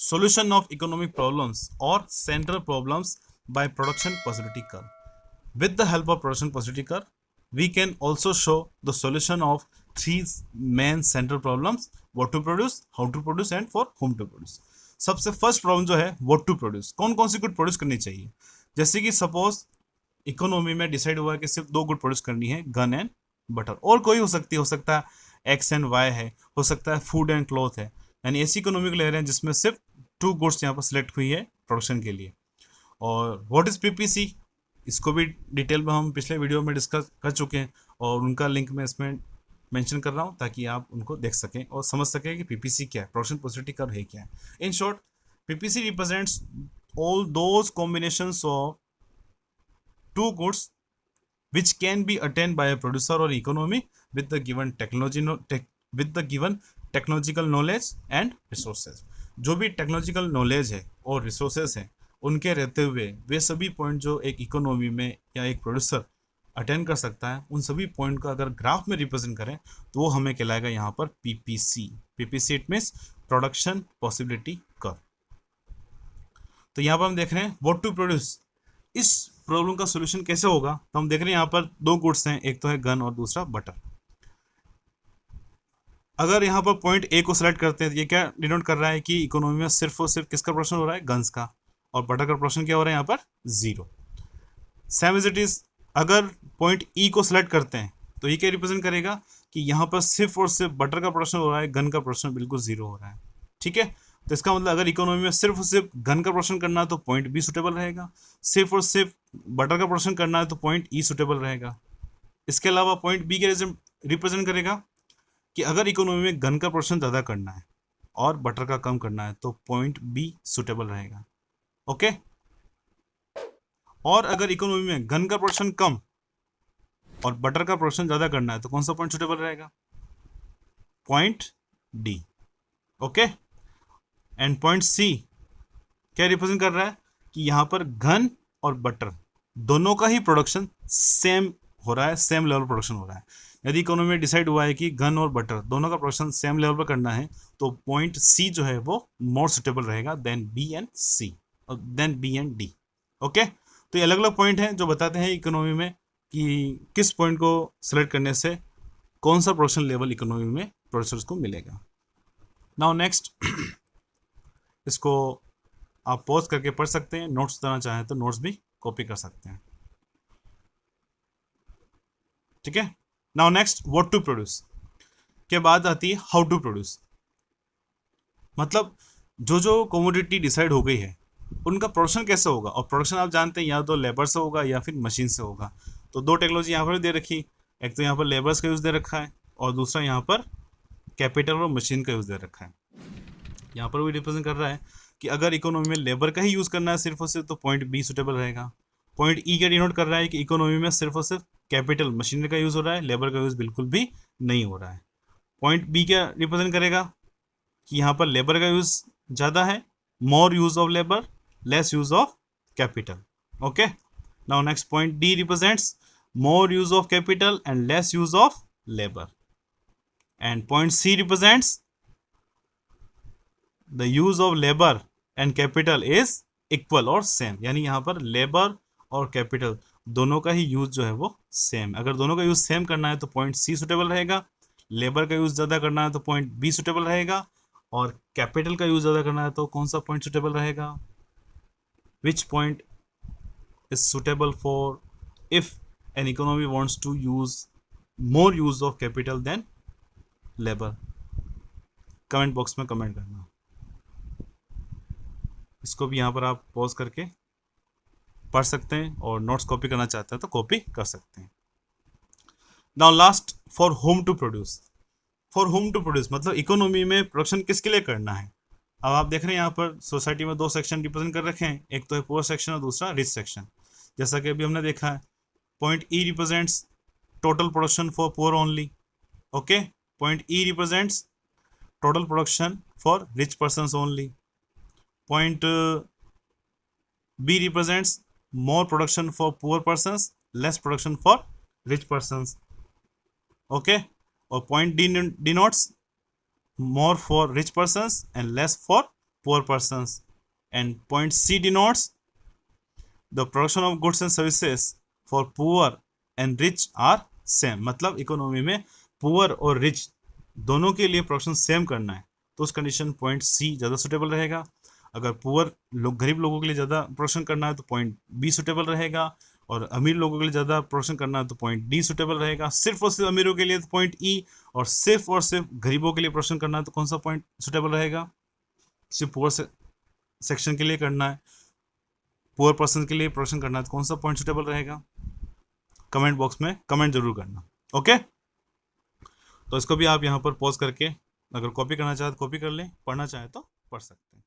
solution of economic problems or central problems by production possibility curve. With the help of production possibility curve, we can also show the solution of three main central problems: what to produce, how to produce and for whom to produce. सबसे first problem जो है what to produce, कौन कौन सी good produce करनी चाहिए। जैसे कि suppose economy में डिसाइड हुआ है कि सिर्फ दो गुड प्रोड्यूस करनी है, गन एंड बटर, और कोई हो सकती है, हो सकता है एक्स एंड वाई है, हो सकता है फूड एंड क्लॉथ है। यानी ऐसी इकोनॉमी को ले रहे हैं जिसमें सिर्फ टू गुड्स यहाँ पर सिलेक्ट हुई है प्रोडक्शन के लिए। और व्हाट इज पीपीसी, इसको भी डिटेल में हम पिछले वीडियो में डिस्कस कर चुके हैं और उनका लिंक मैं इसमें मेंशन कर रहा हूँ ताकि आप उनको देख सकें और समझ सकें कि पीपीसी क्या है, प्रोडक्शन पॉसिबिलिटी कर्व है क्या है। In short, PPC represents all those combinations of two goods which can be attained by a producer or economy with the given technological knowledge and resources। जो भी टेक्नोलॉजिकल नॉलेज है और resources हैं उनके रहते हुए वे सभी पॉइंट जो एक इकोनॉमी में या एक प्रोड्यूसर अटेंड कर सकता है, उन सभी पॉइंट को अगर ग्राफ में रिप्रेजेंट करें तो वो हमें कहलाएगा यहाँ पर PPC. PPC it means production possibility curve. तो यहाँ पर हम देख रहे हैं व्हाट टू प्रोड्यूस। इस प्रॉब्लम का सॉल्यूशन कैसे होगा, तो हम देख रहे हैं यहाँ पर दो गुड्स हैं, एक तो है गन और दूसरा बटर। अगर यहाँ पर पॉइंट ए को सिलेक्ट करते हैं तो ये क्या डिनोट कर रहा है कि इकोनॉमी में सिर्फ और सिर्फ किसका प्रोडक्शन हो रहा है, गन्स का, और बटर का प्रोडक्शन क्या हो रहा है यहाँ पर, zero. Same as it is, अगर पॉइंट ई को सिलेक्ट करते हैं तो ये क्या रिप्रेजेंट करेगा कि यहाँ पर सिर्फ और सिर्फ बटर का प्रोडक्शन हो रहा है, गन का प्रोडक्शन बिल्कुल जीरो हो रहा है। ठीक है, तो इसका मतलब अगर इकोनॉमी में सिर्फ और सिर्फ गन का प्रोडक्शन करना है तो पॉइंट बी सुटेबल रहेगा, सिर्फ और सिर्फ बटर का प्रोडक्शन करना है तो पॉइंट ई सुटेबल रहेगा। इसके अलावा पॉइंट बी के रिप्रेजेंट करेगा कि अगर इकोनॉमी में गन का प्रोडक्शन ज़्यादा करना है और बटर का कम करना है तो पॉइंट बी सुटेबल रहेगा। ओके, और अगर इकोनॉमी में गन का प्रोडक्शन कम और बटर का प्रोडक्शन ज़्यादा करना है तो कौन सा पॉइंट सुटेबल रहेगा, point D. Okay, and point C क्या रिप्रेजेंट कर रहा है कि यहाँ पर गन और बटर दोनों का ही प्रोडक्शन सेम हो रहा है, सेम लेवल प्रोडक्शन हो रहा है। यदि इकोनॉमी में डिसाइड हुआ है कि गन और बटर दोनों का प्रोडक्शन सेम लेवल पर करना है तो पॉइंट सी जो है वो मोर सुटेबल रहेगा than B and C, than B and D. Okay, तो ये अलग अलग पॉइंट हैं जो बताते हैं इकोनॉमी में कि किस पॉइंट को सेलेक्ट करने से कौन सा प्रोडक्शन लेवल इकोनॉमी में प्रोड्यूसर्स को मिलेगा। नाउ नेक्स्ट, इसको आप पॉज करके पढ़ सकते हैं, नोट्स देना चाहें तो नोट्स भी कॉपी कर सकते हैं। ठीक है, now next what to produce के बाद आती है हाउ टू प्रोड्यूस। मतलब जो जो कमोडिटी डिसाइड हो गई है उनका प्रोडक्शन कैसे होगा, और प्रोडक्शन आप जानते हैं या तो लेबर से होगा या फिर मशीन से होगा। तो दो टेक्नोलॉजी यहाँ पर दे रखी, एक तो यहाँ पर लेबर्स का यूज़ दे रखा है और दूसरा यहाँ पर कैपिटल और मशीन का यूज़ दे रखा है। यहाँ पर भी रिप्रेजेंट कर रहा है कि अगर इकोनॉमी में लेबर का ही यूज़ करना है सिर्फ और सिर्फ तो पॉइंट बी सुटेबल रहेगा। पॉइंट ई क्या डिनोट कर रहा है कि इकोनॉमी में सिर्फ और सिर्फ कैपिटल मशीनरी का यूज़ हो रहा है, लेबर का यूज़ बिल्कुल भी नहीं हो रहा है। पॉइंट बी क्या रिप्रेजेंट करेगा कि यहाँ पर लेबर का यूज़ ज़्यादा है, more use of labour, less use of capital. Okay, now next point D represents more use of capital and less use of labour, and point C represents the use of labour and capital is equal और same. यानी यहाँ पर labour और capital दोनों का ही use जो है वो सेम। अगर दोनों का यूज सेम करना है तो पॉइंट सी सुटेबल रहेगा, लेबर का यूज ज़्यादा करना है तो पॉइंट बी सुटेबल रहेगा, और कैपिटल का यूज ज़्यादा करना है तो कौन सा पॉइंट सुटेबल रहेगा, which point is suitable for if an economy wants to use more use of capital than labour. Comment box में कमेंट करना। इसको भी यहाँ पर आप पॉज करके पढ़ सकते हैं और नोट्स कॉपी करना चाहते हैं तो कॉपी कर सकते हैं। Now last, for whom to produce. For whom to produce मतलब इकोनॉमी में प्रोडक्शन किसके लिए करना है। अब आप देख रहे हैं यहाँ पर सोसाइटी में दो सेक्शन रिप्रेजेंट कर रखे हैं, एक तो है पुअर सेक्शन और दूसरा रिच सेक्शन। जैसा कि अभी हमने देखा है, point E represents total production for poor only. Okay, point E represents total production for rich persons only. Point B represents more production for poor persons, less production for rich persons. Okay, or point D denotes more for rich persons and less for poor persons, and point C denotes the production of goods and services for poor and rich are same. मतलब economy में poor और rich दोनों के लिए production same करना है, तो उस कंडीशन पॉइंट सी ज़्यादा सुटेबल रहेगा। अगर पुअर लोग गरीब लोगों के लिए ज़्यादा प्रोडक्शन करना है तो पॉइंट बी सुटेबल रहेगा, और अमीर लोगों के लिए ज़्यादा प्रोडक्शन करना है तो पॉइंट डी सुटेबल रहेगा। सिर्फ और सिर्फ अमीरों के लिए तो पॉइंट ई, और सिर्फ गरीबों के लिए प्रोडक्शन करना है तो कौन सा पॉइंट सुटेबल रहेगा? सिर्फ पुअर सेक्शन के लिए करना है, पुअर पर्सन के लिए प्रोडक्शन करना है तो कौन सा पॉइंट सुटेबल रहेगा? कमेंट बॉक्स में कमेंट जरूर करना। ओके, तो इसको भी आप यहाँ पर पॉज करके अगर कॉपी करना चाहे तो कॉपी कर लें, पढ़ना चाहे तो पढ़ सकते हैं।